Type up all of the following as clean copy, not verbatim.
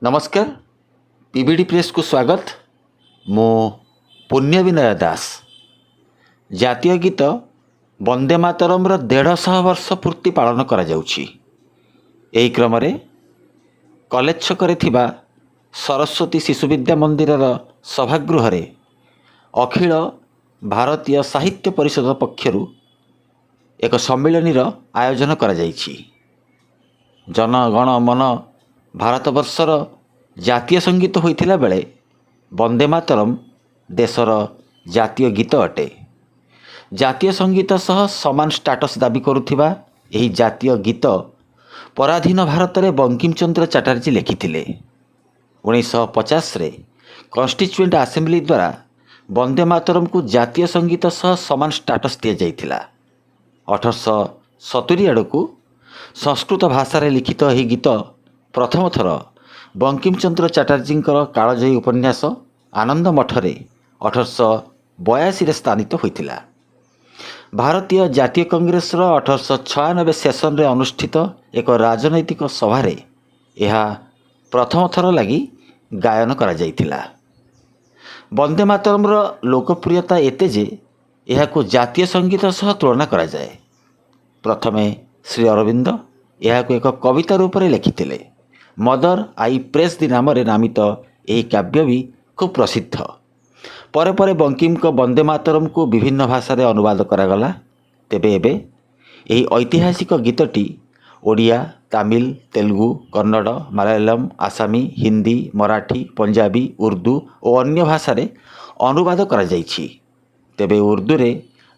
नमस्कार PBD press को स्वागत। मो पुण्य विनय दास। जातीय गीत वंदे मातरम 150 वर्ष पूर्ति पालन करा जाउछि। एही क्रम रे कॉलेज छकरे थिबा सरस्वती शिशु विद्या मंदिर सभागृह रे अखिल भारतीय साहित्य परिषद पक्षरु एक सम्मेलन आयोजन करा जाइछि। जन गण मन भारतवर्षर जातीय संगीत होइथिला बेले वंदे मातरम देशर जातीय गीत अटे। जातीय संगीत सह समान स्टाटस दाबी करुथिबा एही जातीय गीत पराधीन भारत रे बंकिम चंद्र चटर्जी लिखिथिले। 1950 रे कॉन्स्टिट्यूएंट असेंबली द्वारा वंदे मातरम को जातीय संगीत सह समान स्टाटस दिया जाइथिला। 1870 आड़कू संस्कृत भाषा रे लिखित एही गीत प्रथम थर बंकिम चंद्र चटर्जी कालजयी उपन्यास आनंद मठरे 1882 रे स्थानित होइथिला। भारतीय जातीय कांग्रेस 1896 सेसन रे अनुष्ठित एक राजनैतिक सभा रे यह प्रथम थर लगी गायन करा जाइथिला। वंदे मातरम लोकप्रियता एते जे यह जातीय संगीत सह तुलना करा जाए। प्रथमे श्री अरविंद यह एक कविता रूप में लिखिथिले। मदर आई प्रेस दी नाम नामित यह काव्य भी खूब प्रसिद्ध। परे परे बंकिम को वंदे मातरम को विभिन्न भाषा रे अनुवाद करागला। तेबे एबे यही ऐतिहासिक गीतटी ओडिया, तमिल, तेलुगु, कन्नड़, मलयालम, आसामी, हिंदी, मराठी, पंजाबी, उर्दू और अन्य भाषा रे अनुवाद करा जाइछि। तेबे उर्दू रे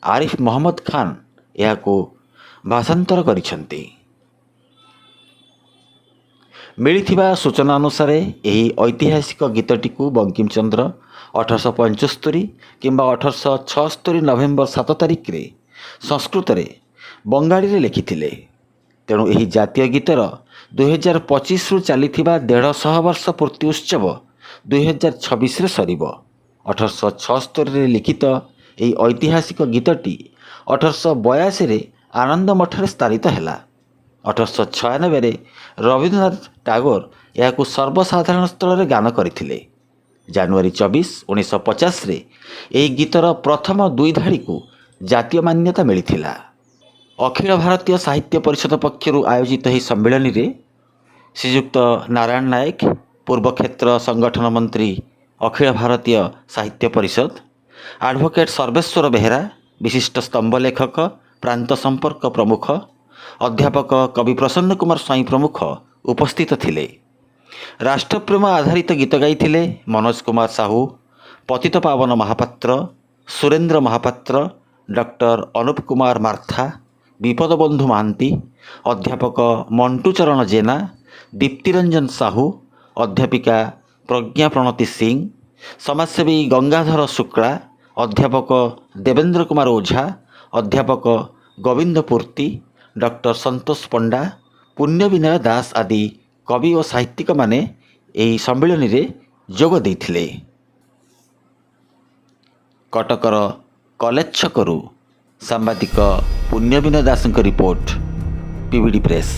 आरिफ मोहम्मद खान यह को भाषांतर करिसंती। मिलिथिबा सूचना अनुसार यही ऐतिहासिक गीतटी को बंकिम चंद्र 1875 किंबा 1876 नवेम्बर 7 तारिख रे संस्कृत रे बंगाली रे लिखिथिले। तेणु यही जातीय गीतर 2025 रु चलीथिबा 150 वर्ष पूर्ति उत्सव 2026 रे सरीब। 1876 रे लिखित यही ऐतिहासिक गीतटी 1882 रे आनंद मठरे स्थानित हैला। 1896 रे रवींद्रनाथ टागोर यह सर्वसाधारण स्थल में गान करथिले। जनवरी 24, 1950 रे यही गीतर प्रथम दुई धाड़ी को जातीय मान्यता मिलिथिला। अखिल भारतीय साहित्य परिषद पक्षरु आयोजित यह सम्मेलन रे श्रीयुक्त नारायण नायक, पूर्व क्षेत्र संगठन मंत्री अखिल भारतीय साहित्य परिषद, एडवोकेट सर्वेश्वर बेहेरा, विशिष्ट स्तंभ लेखक, प्रांत संपर्क प्रमुख, अध्यापक कवि प्रसन्न कुमार स्वाई प्रमुख उपस्थित थिले। राष्ट्रप्रेम आधारित गीत गाइथिले मनोज कुमार साहू, पतित पावन महापात्र, सुरेंद्र महापात्र, डॉक्टर अनुप कुमार मार्था, विपद बंधु महांती, अध्यापक मंटू चरण जेना, दीप्तिरंजन साहू, अध्यापिका प्रज्ञा प्रणति सिंह, समाजसेवी गंगाधर शुक्ला, अध्यापक देवेंद्र कुमार ओझा, अध्यापक गोविंद पूर्ति, डॉक्टर संतोष पंडा, पुण्य विनय दास आदि कवि और साहित्यिक माने एही सम्मेलन रे जोग देइथिले। कटकर कॉलेज छकरू सांबादिक पुण्य विनय दास रिपोर्ट, पीबीडी प्रेस।